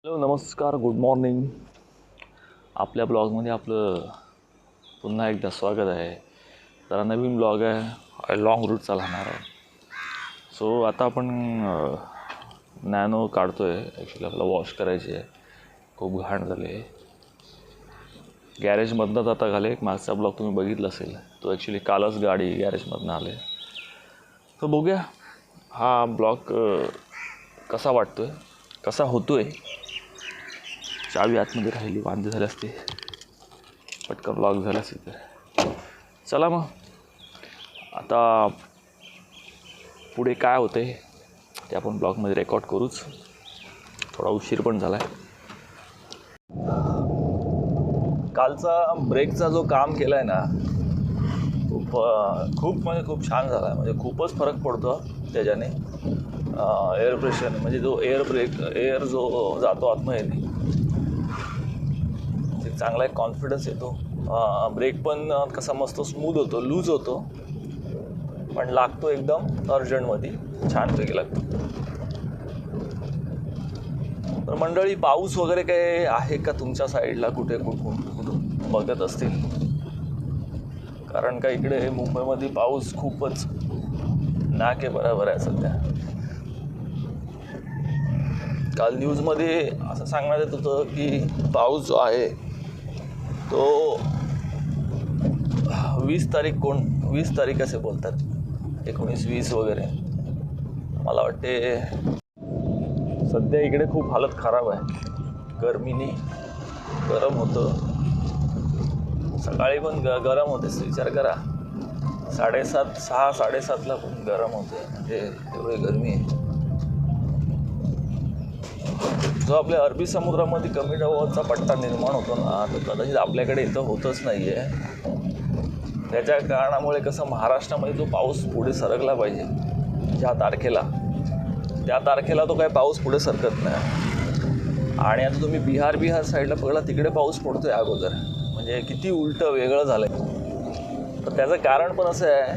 Hello नमस्कार good morning. आपल्या ब्लॉगमध्ये आपलं पुन्हा एकदा स्वागत आहे. जरा नवीन ब्लॉग आहे, लॉंग रूटचा राहणार आहे. सो आता आपण नॅनो काढतो आहे. ॲक्च्युली आपल्याला वॉश करायची आहे, खूप घाण झाली आहे. गॅरेजमधनंच आता घाले. एक मागचा ब्लॉग तुम्ही बघितला असेल, तो ॲक्च्युली कालच गाडी गॅरेजमधनं आले. तर बघूया हा ब्लॉग कसा वाटतो आहे, कसा होतो आहे. चावी आतमध्ये राहिली, वांदे झाले असते, पटकन ब्लॉग झाला असेल तर. चला मग आता पुढे काय होतं आहे ते आपण ब्लॉगमध्ये रेकॉर्ड करूच. थोडा उशीर पण झाला आहे. कालचा ब्रेकचा जो काम केला आहे ना, खूप छान झाला आहे. म्हणजे खूपच फरक पडतो त्याच्याने. एअर प्रेशर म्हणजे जो एअर जो जातो आतमध्ये, चांगला एक कॉन्फिडन्स येतो. ब्रेक पण कसा मस्त स्मूथ होतो, लूज होतो, पण लागतो एकदम अर्जंटमध्ये, छानपैकी लागतो. तर मंडळी, पाऊस वगैरे काही आहे का तुमच्या साईडला? कुठून बघत असतील? कारण का इकडे मुंबईमध्ये पाऊस खूपच नाके बरोबर आहे सध्या. काल न्यूजमध्ये असं सांगण्यात येत होतं की पाऊस जो आहे तो 20 तारीख असे बोलतात, 19-20 वगैरे. मला वाटते सध्या इकडे खूप हालत खराब आहे. गरमीने गरम होतं. सकाळी पण गरम होते. विचार करा, 6:30-7:30ला पण गरम होते. म्हणजे एवढी गरमी आहे. जो आपल्या अरबी समुद्रामध्ये कमी दबावाचा पट्टा निर्माण होतो ना, तो कदाचित आपल्याकडे इथं होतच नाही आहे. त्याच्या कारणामुळे कसं महाराष्ट्रामध्ये जो पाऊस पुढे सरकला पाहिजे त्या तारखेला तो काही पाऊस पुढे सरकत नाही. आणि आता तुम्ही बिहार साईडला बघला, तिकडे पाऊस पडतो आहे अगोदर. म्हणजे किती उलटं वेगळं झालं आहे. तर त्याचं कारण पण असं आहे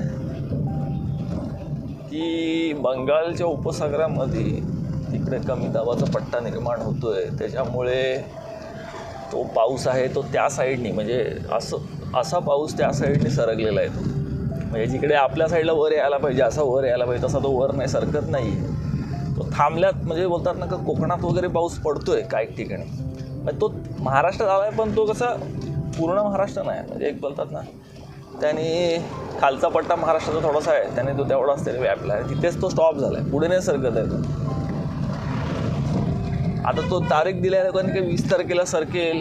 की बंगालच्या उपसागरामध्ये तिकडे कमी दाबाचा पट्टा निर्माण होतो आहे. त्याच्यामुळे तो पाऊस आहे तो त्या साईडनी, म्हणजे असा पाऊस त्या साईडनी सरकलेला आहे तो. म्हणजे जिकडे आपल्या साईडला वर यायला पाहिजे, असा वर यायला पाहिजे, तसा तो वर नाही सरकत नाही. तो थांबल्यात. म्हणजे बोलतात ना का कोकणात वगैरे पाऊस पडतो आहे काही ठिकाणी, म्हणजे तो महाराष्ट्रात आला आहे, पण तो कसा पूर्ण महाराष्ट्र नाही. म्हणजे एक बोलतात ना, त्याने खालचा पट्टा महाराष्ट्राचा थोडासा आहे, त्याने तो तेवढाच तरी व्यापला आहे. तिथेच तो स्टॉप झाला आहे, पुढे नाही सरकत आहे तो. आता तो तारीख दिल्या लोकांनी की 20 तारखेला सरकेल,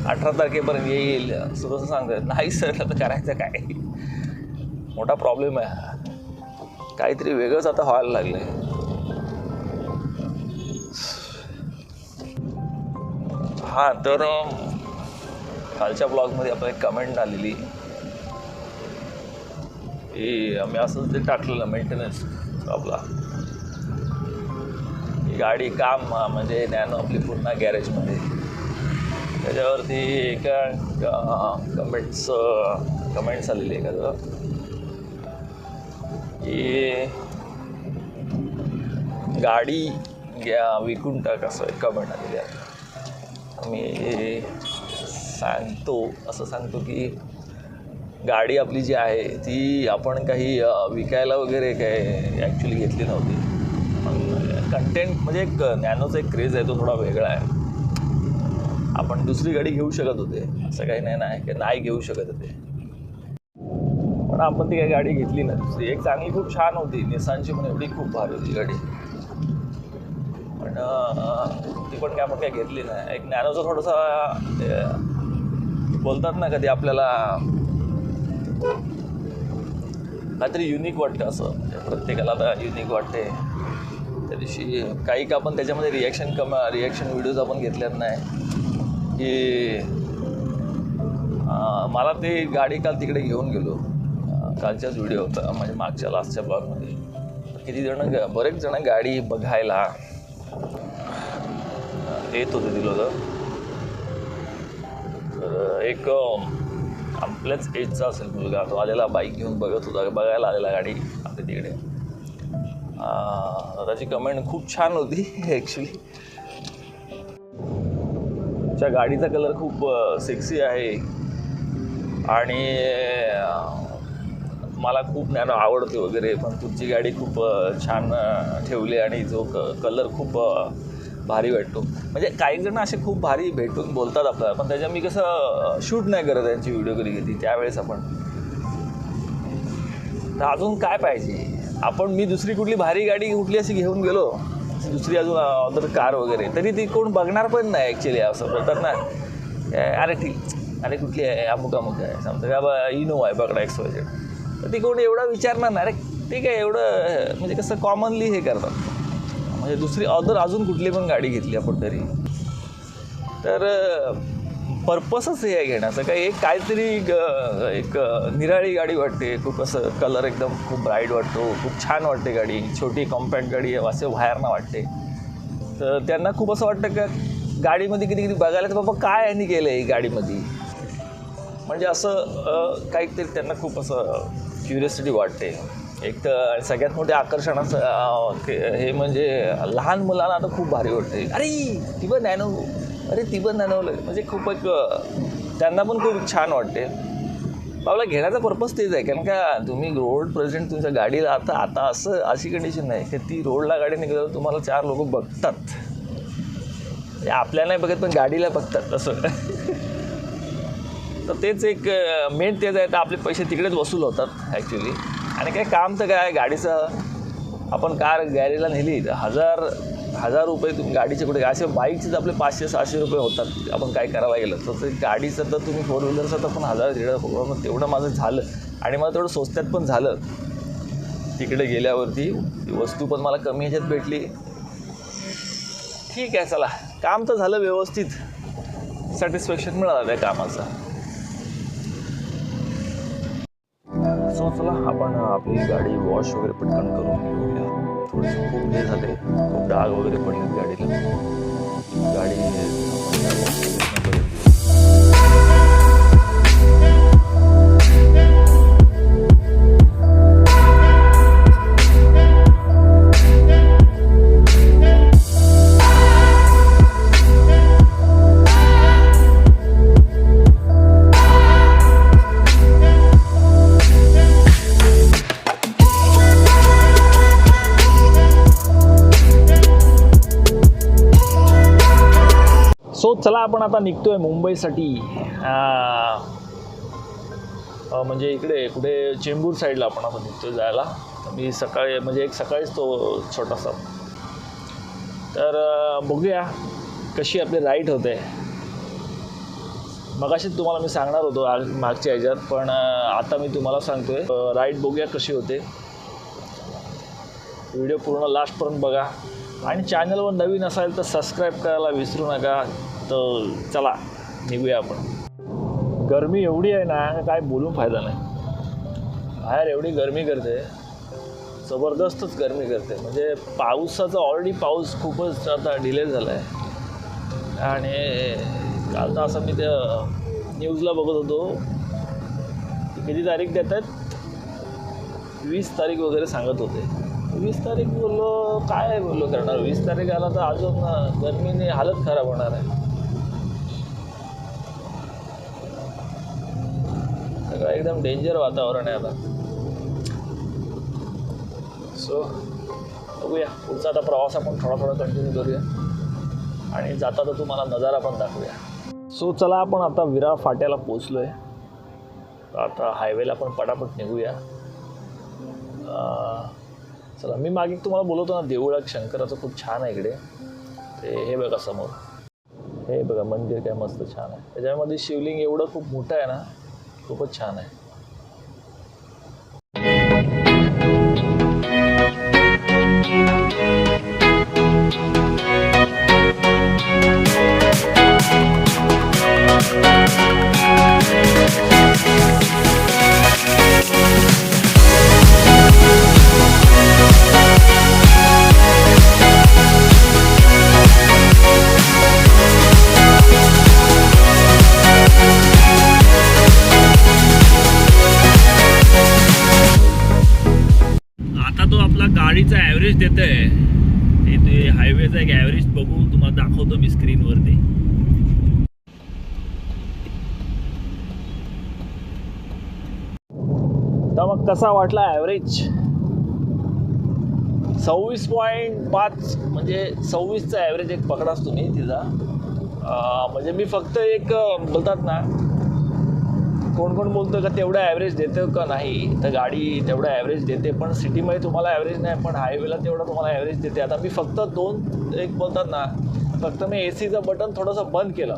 18 तारखेपर्यंत येईल, असं तसं सांगतात. नाही सरकलं तर करायचं काय? मोठा प्रॉब्लेम आहे. काहीतरी वेगळंच आता व्हायला लागलं आहे. हां, तर कालच्या ब्लॉगमध्ये आपल्याला एक कमेंट आलेली की आम्ही असंच ते टाकलेलं मेंटेनन्स आपला, गाडी काम म्हणजे नॅनो आपली पूर्ण गॅरेजमध्ये. त्याच्यावरती एका कमेंट्स आलेली एखादं की गाडी विकून टाक, असं एक कमेंट आलेली आहे. मी सांगतो की गाडी आपली जी आहे ती आपण काही विकायला वगैरे काही ॲक्च्युली घेतली नव्हती. कंटेंट म्हणजे एक नॅनोचा एक क्रेज आहे, तो थोडा वेगळा आहे. आपण दुसरी गाडी घेऊ शकत होते, असं काही नाही की नाही घेऊ शकत होते, पण आपण ती काही गाडी घेतली नाही. दुसरी एक चांगली खूप छान होती, निसानची, पण एवढी खूप भारी होती गाडी, पण ती पण काय आपण काही घेतली नाही. एक नॅनोचा थोडासा बोलतात ना, कधी आपल्याला काहीतरी युनिक वाटतं. असं प्रत्येकाला आता युनिक वाटते. त्या दिवशी काही का आपण त्याच्यामध्ये रिॲक्शन व्हिडिओज आपण घेतल्यात नाही की मला ते गाडी काल तिकडे घेऊन गेलो. कालच्याच व्हिडिओ होता, म्हणजे मागच्या लास्टच्या ब्लॉगमध्ये. बरेच जण गाडी बघायला येत होते दिलं होतं. तर एक आपल्याच एजचा असेल मुलगा, तो आलेला बाईक घेऊन बघायला आलेला गाडी आपल्या तिकडे. त्याची कमेंट खूप छान होती ॲक्च्युली. तुमच्या गाडीचा कलर खूप सेक्सी आहे आणि मला खूप ज्ञान आवडते वगैरे, पण तुमची गाडी खूप छान ठेवली आणि जो कलर खूप भारी वाटतो. म्हणजे काही जण असे खूप भारी भेटून बोलतात आपल्याला, पण त्याच्या मी कसं शूट नाही करत त्यांची व्हिडिओ कधी घेतली त्यावेळेस आपण. तर अजून काय पाहिजे आपण, मी दुसरी कुठली भारी गाडी कुठली अशी घेऊन गेलो, दुसरी अजून अदर कार वगैरे, तरी ती कोण बघणार पण नाही ॲक्च्युली. असं बोलतात ना, अरे ठीक, अरे कुठली आहे, अमुक अमुक आहे, समजा का बा इनोवा आहे बघा XYZ, तर ती कोण एवढं विचारणार नाही. अरे ठीक आहे, एवढं म्हणजे कसं कॉमनली हे करतात. म्हणजे दुसरी अजून कुठली पण गाडी घेतली आपण तरी, तर पर्पसच हे आहे घेण्याचं काही एक काहीतरी एक निराळी गाडी वाटते. खूप असं कलर एकदम खूप ब्राईट वाटतो, खूप छान वाटते गाडी, छोटी कॉम्पॅक्ट गाडी आहे, असे बाहेरनं वाटते. तर त्यांना खूप असं वाटतं का गाडीमध्ये किती किती बघायला, तर बाबा काय यांनी केलं आहे गाडीमध्ये, म्हणजे असं काहीतरी त्यांना खूप असं क्युरियोसिटी वाटते. एक तर सगळ्यात मोठे आकर्षण असं हे म्हणजे लहान मुलांना आता खूप भारी वाटते. अरे ती पण नॅनो, अरे ती पण नॅनोलं, म्हणजे खूप एक त्यांना पण खूप छान वाटते. आपला घेण्याचा पर्पज तेच आहे, कारण का तुम्ही रोड प्रेझेंट तुमच्या गाडीला आता अशी कंडिशन नाही की ती रोडला गाडी निघाल्यावर तुम्हाला 4 लोक बघतात. म्हणजे आपल्याला नाही बघत पण गाडीला बघतात असं. तर तेच एक मेन तेच आहे. तर आपले पैसे तिकडेच वसूल होतात ॲक्च्युली. आणि काय काम तर काय गाडीचं, आपण कार गॅरेजला नेली तर हजार रुपये तुम्ही गाडीचे कुठे, असे बाईकचे तर आपले 500-600 रुपये होतात आपण काय करायला गेलं तर. गाडीचं तर तुम्ही 4 व्हीलरचं तर पण 1000-1500, मग तेवढं माझं झालं. आणि मला तेवढं स्वस्त्यात पण झालं. तिकडे गेल्यावरती ती वस्तू पण मला कमी ह्याच्यात भेटली. ठीक आहे, चला काम तर झालं व्यवस्थित, सॅटिस्फॅक्शन मिळालं त्या कामाचं. सो चला आपण आपली गाडी वॉश वगैरे पटकन करून घेऊया. थोडंसं खूप हे झाले, खूप डाग वगैरे पडले गाडीला. सो चला आपण आता निघतोय मुंबईसाठी. म्हणजे इकडे कुठे चेंबूर साईडला आपण आता निघतोय जायला. मी सकाळी म्हणजे सकाळीच तो छोटासा, तर बघूया कशी आपली राईड होते. मगाशीच तुम्हाला मी सांगणार होतो मागच्या ह्याच्यात, पण आता मी तुम्हाला सांगतोय राईड बघूया कशी होते. व्हिडिओ पूर्ण लास्टपर्यंत बघा आणि चॅनलवर नवीन असाल तर सबस्क्राईब करायला विसरू नका. तर चला निघूया आपण. गरमी एवढी आहे ना, काय बोलून फायदा नाही. बाहेर एवढी गरमी करते, जबरदस्तच गरमी करते. म्हणजे पावसाचा ऑलरेडी पाऊस खूपच आता डिले झाला आहे. आणि काल तर असं मी त्या न्यूजला बघत होतो, किती तारीख देत आहेत, 20 तारीख वगैरे सांगत होते. 20 तारीख बोललो, काय बोललो करणार, 20 तारीख आला तर अजून गरमीने हालत खराब होणार आहे. सगळं एकदम डेंजर वातावरण आहे आता. सो बघूया पुढचा आता प्रवास आपण थोडा कंटिन्यू करूया आणि जाता तर तुम्हाला नजारा पण दाखवूया. सो चला आपण आता विरार फाट्याला पोचलो आहे. आता हायवेला पण पटापट निघूया. चला, मी मागे तुम्हाला बोलवतो ना, देऊळात शंकराचं खूप छान आहे इकडे. ते हे बघा समोर, हे बघा मंदिर काय मस्त छान आहे. त्याच्यामध्ये शिवलिंग एवढं खूप मोठं आहे ना, खूपच छान आहे. गाडीचा ॲव्हरेज देत आहे. ते हायवेचा एक ॲव्हरेज बघू तुम्हाला दाखवतो मी स्क्रीनवरती. कसा वाटला ॲव्हरेज? 26.5 म्हणजे 26चा ॲव्हरेज एक पकडाच तुम्ही तिचा. म्हणजे मी फक्त एक बोलतात ना, कोण कोण बोलतं का तेवढं ॲव्हरेज देतं का नाही, तर गाडी तेवढं ॲव्हरेज देते, पण सिटीमध्ये तुम्हाला ॲव्हरेज नाही, पण हायवेला तेवढं तुम्हाला ॲव्हरेज देते. आता मी फक्त एक बोलतात ना, फक्त मी ACचं बटन थोडंसं बंद केलं.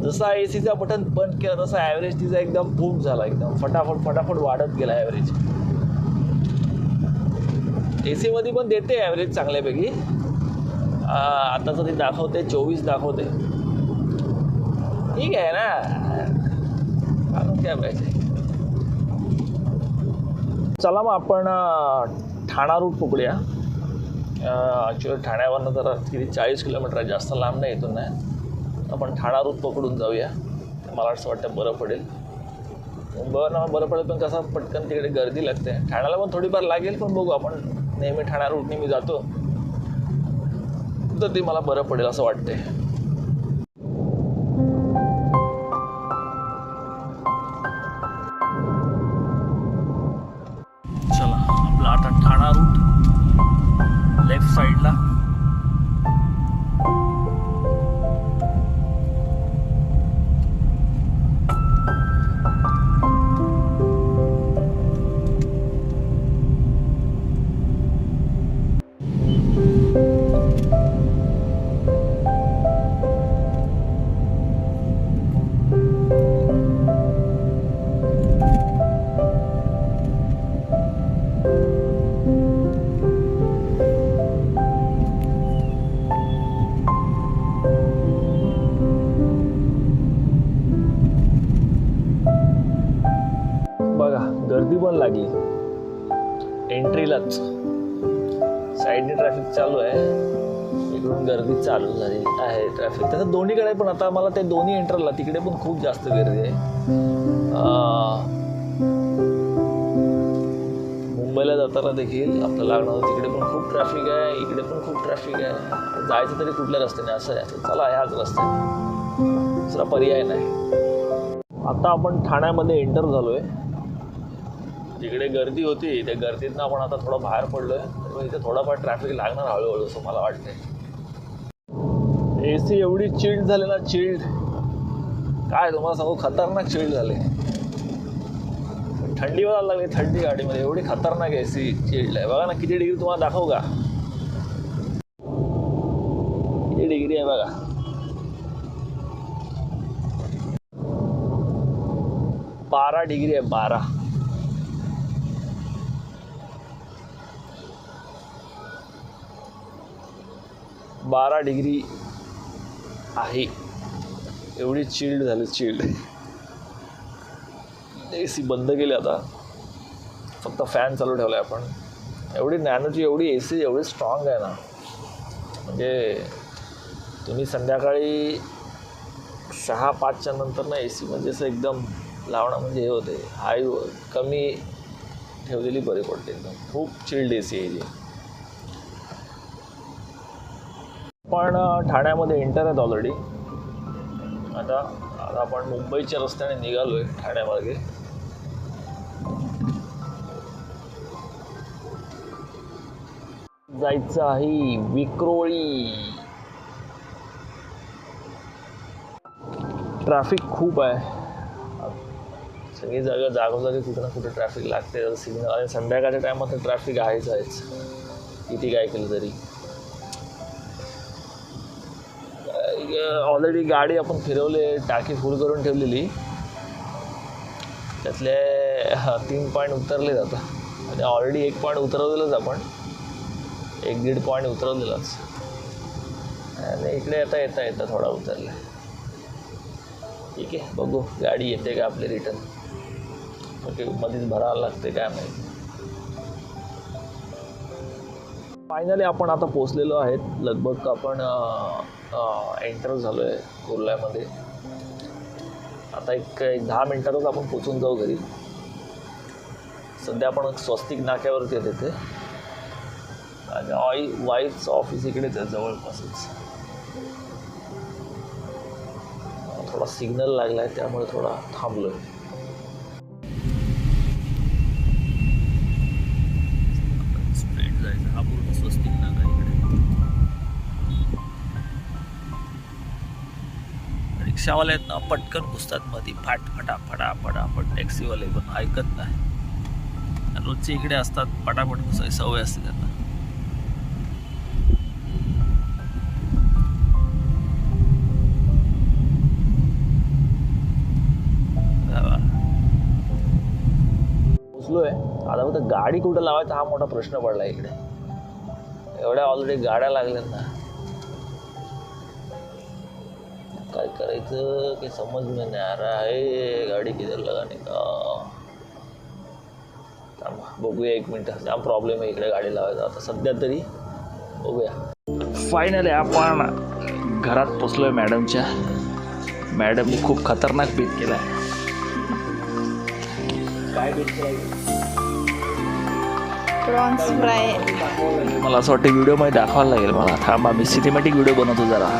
जसा ACचा बटन बंद केला तसा ॲव्हरेज तिचा एकदम बूम झाला, एकदम फटाफट वाढत गेला ॲव्हरेज. ACमध्ये पण देते ॲव्हरेज चांगल्यापैकी. आता तर ती दाखवते 24 दाखवते. ठीक आहे ना, काय पाहिजे. चला मग आपण ठाणा रूट पकडूया. ॲक्च्युली ठाण्यावरनं जरा किती 40 किलोमीटर आहे, जास्त लांब नाही इथून नाही. आपण ठाणा रूट पकडून जाऊया, मला असं वाटतं बरं पडेल. मुंबईवरनं बरं पडेल, पण कसं पटकन तिकडे गर्दी लागते. ठाण्याला पण थोडीफार लागेल, पण बघू. आपण नेहमी ठाणा रूटने मी जातो, तर ते मला बरं पडेल असं वाटते. चला, आपला आता ठाणा रूट लेफ्ट साईडला. गर्दी पण लागली एंट्रीलाच. साईडने ट्रॅफिक चालू आहे, इकडून गर्दी चालू झाली आहे ट्रॅफिक. तसं दोन्हीकडे पण आता मला ते दोन्ही एंट्रला तिकडे पण खूप जास्त गर्दी आहे. मुंबईला जाताना देखील आपल्याला लागणार तिकडे पण खूप ट्रॅफिक आहे, इकडे पण खूप ट्रॅफिक आहे. जायचं तरी कुठल्या रस्त्याने असं आहे. चला ह्याच रस्त्याने, दुसरा पर्याय नाही. आता आपण ठाण्यामध्ये एंटर झालो आहे. जिकडे गर्दी होती त्या गर्दीतनं आपण आता थोडं बाहेर पडलो आहे. इथे थोडाफार ट्रॅफिक लागणार हळूहळू असं मला वाटतंय. AC एवढी चिल्ड झाली ना, चिल्ड काय तुम्हाला सांगू, खतरनाक चिल्ड झाले. थंडी वाजायला लागली, थंडी गाडीमध्ये एवढी खतरनाक AC चिल्ड आहे. बघा ना किती डिग्री तुम्हाला दाखवू का, किती डिग्री आहे बघा. 12 डिग्री आहे, 12. डिग्री आहे. एवढी चिल्ड झाली, चिल्ड. AC बंद केली आता, फक्त फॅन चालू ठेवला आहे आपण. एवढी नॅनोची एवढी AC एवढी स्ट्रॉंग आहे ना, म्हणजे तुम्ही संध्याकाळी 6-5च्या नंतर ना AC म्हणजे असं एकदम लावणं म्हणजे हे होते. हाय कमी ठेवलेली बरी पडते, एकदम खूप चिल्ड AC आहे. पण ठाण्यामध्ये एंटर आहेत ऑलरेडी. आता आपण मुंबईच्या रस्त्याने निघालो आहे ठाण्यामार्गे. जायचं आहे विक्रोळी. ट्रॅफिक खूप आहे, सगळी जागोजागी कुठे ना कुठे ट्रॅफिक लागते. सिग्नल आणि संध्याकाळच्या टायमात तर ट्रॅफिक आहेच, किती काय केलं तरी. ऑलरेडी गाडी आपण फिरवली, टाकी फुल करून ठेवलेली. त्यातले 3 पॉईंट उतरले जातात आणि ऑलरेडी 1 पॉईंट उतरवलेलंच आपण, 1-1.5 पॉईंट उतरवलेलाच. आणि इकडे येता थोडा उतरला. ठीक आहे, बघू गाडी येते का आपली रिटर्न. ओके, मध्येच भरायला लागते काय माहिती. फायनली आपण आता पोचलेलो आहेत. लगभग आपण एंटर झालो आहे कुर्ल्यामध्ये. आता एक 10 मिनिटातच आपण पोचून जाऊ घरी. सध्या आपण स्वस्तिक नाक्यावरती आहे तिथे, आणि वाईफचं ऑफिस इकडेच आहे जवळपासच. थोडा सिग्नल लागला आहे त्यामुळे थोडा थांबलो आहे. रिक्षावाले आहेत ना पटकन घुसतात मध्ये, फाट फटाफट. टॅक्सीवाले पण ऐकत नाही, रोजचे इकडे असतात, पटापट घुसायची सवय असते त्यांना. पोचलोय आता, फक्त गाडी कुठं लावायचा हा मोठा प्रश्न पडला इकडे. एवढ्या ऑलरेडी गाड्या लागल्यात ना, काय करायचं काही समज में नाही आ रहा है. गाडी किधर लगाने का, बघूया 1 मिनिट. जाम प्रॉब्लेम आहे इकडे गाडी लावायचा आता सध्या तरी, बघूया. फायनली आपण घरात पोचलोय मॅडमच्या. मॅडमने खूप खतरनाक बेत केला आहे. काय बेत केला? Prawns fry. मला असं वाटतं व्हिडिओमध्ये दाखवायला लागेल मला. थांबा मी सिनेमॅटिक व्हिडिओ बनवतो जरा.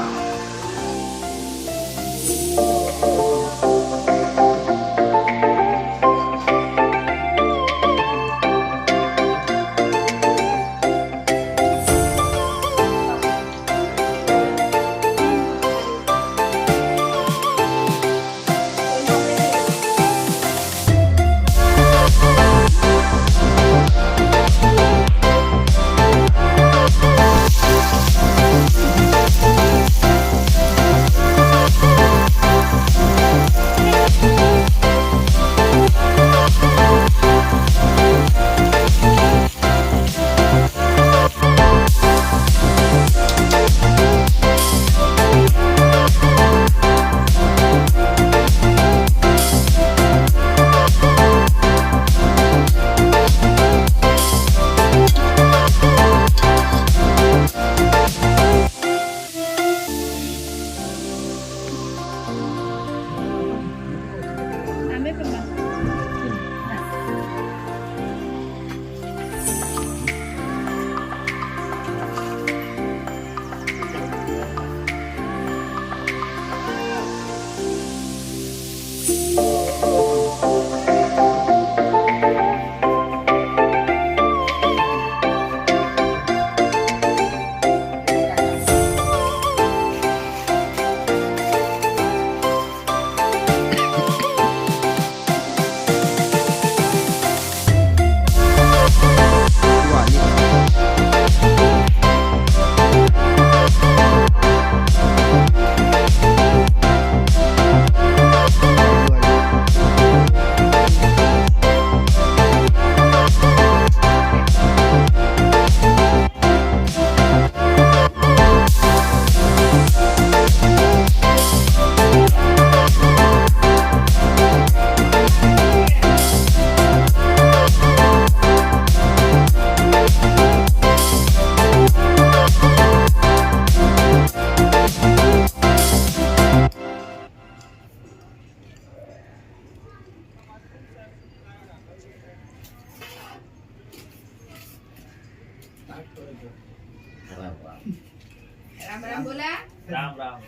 राम राम बोला. राम राम.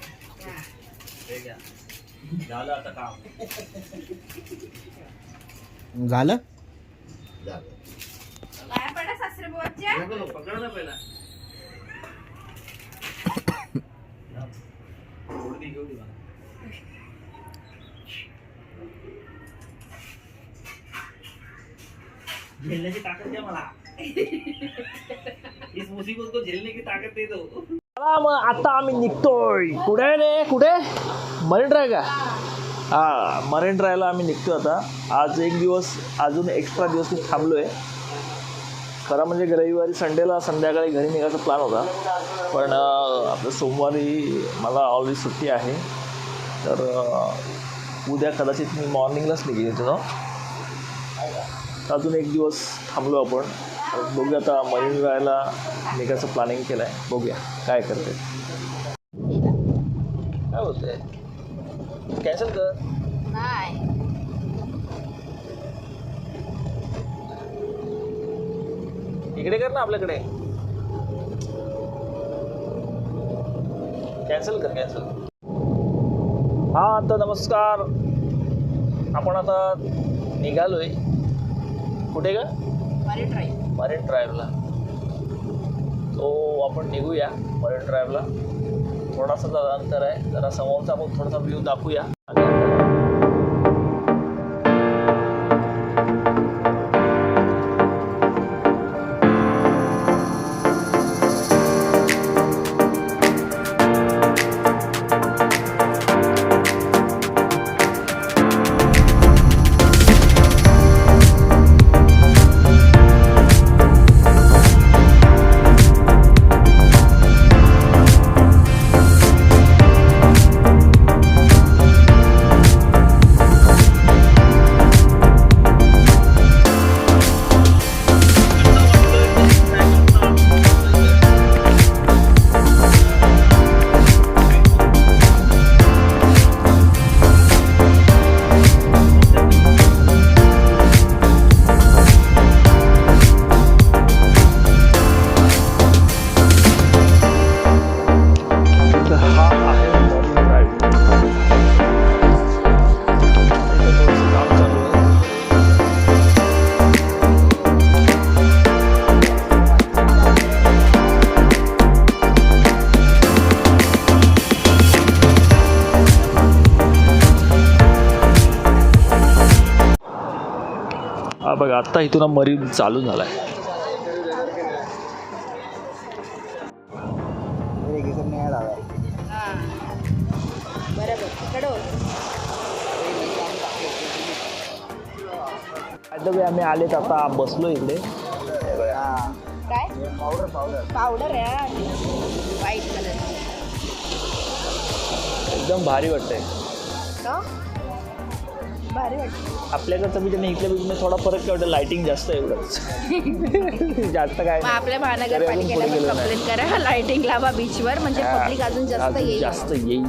झालं आता काम. झालं पाया पडा सासरे बुवाच्या. पकडा पहिला. झेलने की ताकत द्या मला. इस मुसीबत को झेलने की ताकत दे दो. मग आता आम्ही निघतोय. कुठे रे, कुठे? मरीन ड्राईव्ह का? हा, मरीन ड्राईव्हला आम्ही निघतो आता. आज एक दिवस अजून एक्स्ट्रा दिवस मी थांबलोय. खरं म्हणजे रविवारी संडेला संध्याकाळी घरी निघायचा प्लॅन होता, पण आपलं सोमवारी मला ऑलरेडी सुट्टी आहे, तर उद्या कदाचित मी मॉर्निंगलाच निघेल इथं. अजून एक दिवस थांबलो आपण. बघूया आता मरीन ड्राईव्हला निघायचं प्लॅनिंग केलं आहे. बघूया काय करते. काय होतंय? कॅन्सल कर. नाही इकडे कर ना आपल्याकडे. कॅन्सल कर, कॅन्सल. हा तर नमस्कार. आपण आता निघालोय. कुठे का? Marine drive. मरीन ड्राईव्हला. तो आपण निघूया मरीन ड्राईव्हला. थोडासा जरा अंतर आहे. जरा समोरचा आपण थोडासा व्ह्यू दाखवूया. हा बघा, आत्ता इथून मरीन चालू झाला आहे. आम्ही आलेत, आता बसलो इकडे. काय पावडर आहे व्हाईट कलर. एकदम भारी वाटतंय. भारी वाटतं. आपल्याकडचं मी त्यांनी इथल्या थोडा फरक काय वाटतं, लाइटिंग जास्त आहे एवढंच. जास्त काय मग आपल्या महानगरपालिकेला कंप्लेंट करा, लाइटिंग लावा बीचवर, म्हणजे पब्लिक अजून जास्त येईल. जास्त येईल.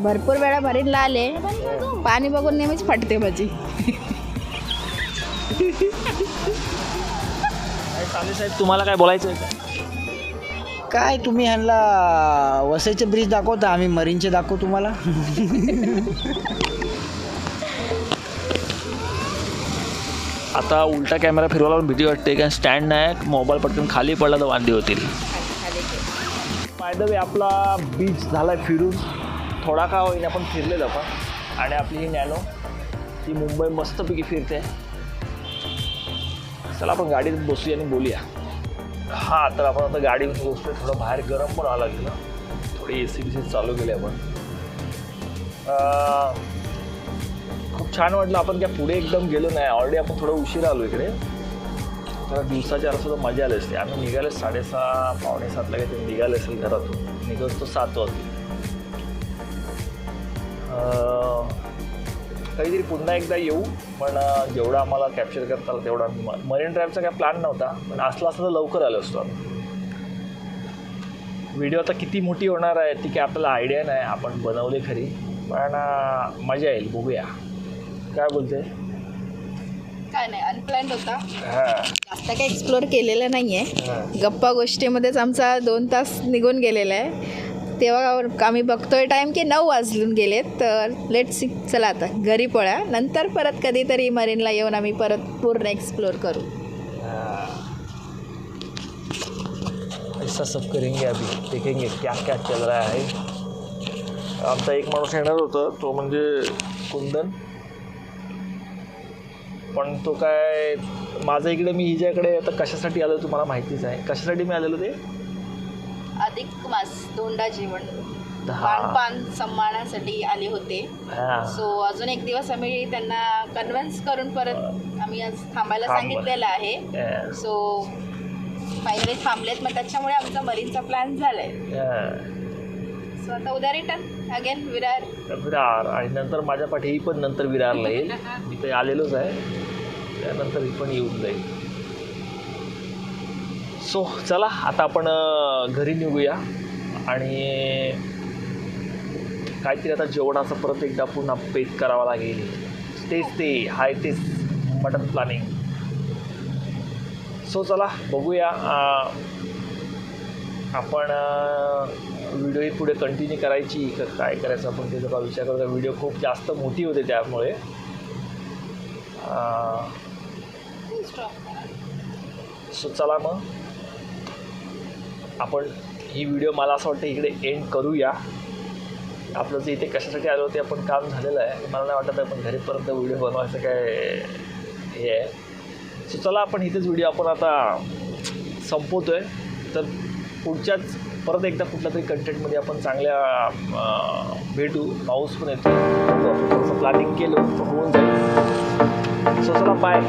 भरपूर वेळा मरीनला आले, पाणी बघून नेहमीच फटते माझी. साहेब, तुम्हाला काय बोलायचं आहे? काय तुम्ही ह्यांना वसईचे ब्रिज दाखवता, आम्ही मरीनचे दाखवू तुम्हाला. आता उलटा कॅमेरा फिरवायला पण भीती वाटते, कारण स्टँड नाही, मोबाईल पटकन खाली पडला तर वांदे होतील. बाय द वे, आपला बीच झाला आहे फिरून. थोडा का होईना आपण फिरलेलं आपण. आणि आपली ही नॅनो, ती मुंबई मस्तपैकी फिरते. चला आपण गाडीत बसूया आणि बोलूया. हां, तर आपण आता गाडीवर बसतो. थोडं बाहेर गरम पण व्हायला लागलं, थोडी AC चालू केली आपण. खूप छान वाटलं. आपण काय पुढे एकदम गेलो नाही, ऑलरेडी आपण थोडं उशीर आलो इकडे. तर दिवसाच्या अर्थ मजा आली असते. आम्ही निघाले 6:30 पावणे 7ला काहीतरी निघाले असेल घरातून. निघतो 7 वाजता. काहीतरी पुन्हा एकदा येऊ, पण जेवढं आम्हाला कॅप्चर करता आलं तेवढा. मरीन ड्राईव्हचा काय प्लॅन नव्हता, पण असला असता तर लवकर आलो असतो आम्ही. व्हिडिओ आता किती मोठी होणार आहे ती काय आपल्याला आयडिया नाही. आपण बनवले खरी, पण मजा येईल, बघूया. काय बोलते? काय नाही, अनप्लॅन्ड होता. हां, जास्त काही एक्सप्लोअर केलेलं नाही आहे. गप्पा गोष्टीमध्येच आमचा 2 तास निघून गेलेला आहे. तेव्हा आम्ही बघतोय टाईम की 9 वाजून गेलेत. तर लेट्स सी, चला आता घरी पळा. नंतर परत कधीतरी मरीनला येऊन आम्ही परत पूर्ण एक्सप्लोअर करू. ऐसा सब करेंगे, अभी देखेंगे क्या क्या चल रहा है. आमचा एक माणूस येणार होता, तो म्हणजे कुंदन. पण तो काय, माझं इकडे, मी हिच्याकडे आता कशासाठी आलो तुम्हाला माहितीच आहे. कशासाठी मी आलेलो ते अधिक मास धोंडा जेवण पान सन्मानासाठी आले होते. सो अजून एक दिवस आम्ही त्यांना कन्व्हिन्स करून परत आम्ही आज थांबायला सांगितलेलं आहे. सो फायनली थांबलेत, मग त्याच्यामुळे आमचा मरीनचा प्लॅन झालाय. सो आता उद्या रिटर्न अगेन विरार. आणि नंतर माझ्या पाठी ही पण नंतर विरारला येईल. मी ते आलेलोच आहे, त्यानंतर ही पण येऊन जाईल. सो चला आता आपण घरी निघूया. आणि काहीतरी आता जेवणाचं परत एकदा पुन्हा पेक करावं लागेल. तेच मटन प्लॅनिंग. सो चला बघूया. आपण व्हिडिओ ही पुढे कंटिन्यू करायची का काय करायचं आपण ते जरा विचार करतो. व्हिडिओ खूप जास्त मोठी होते त्यामुळे. सो चला मग आपण ही व्हिडिओ मला असं वाटतं इकडे एंड करूया. आपलं जे इथे कशासाठी आलो ते आपण काम झालेलं आहे. मला नाही वाटत आपण घरीपर्यंत व्हिडिओ बनवायचं काय हे आहे. सो चला आपण इथेच व्हिडिओ आपण आता संपवतो आहे. तर पुढच्याच परत एकदा कुठल्या तरी कंटेंटमध्ये आपण चांगल्या भेटू. पाऊस पण येतो, थोडंसं प्लॅनिंग केलं तर होऊन जाईल. सो चला बाय.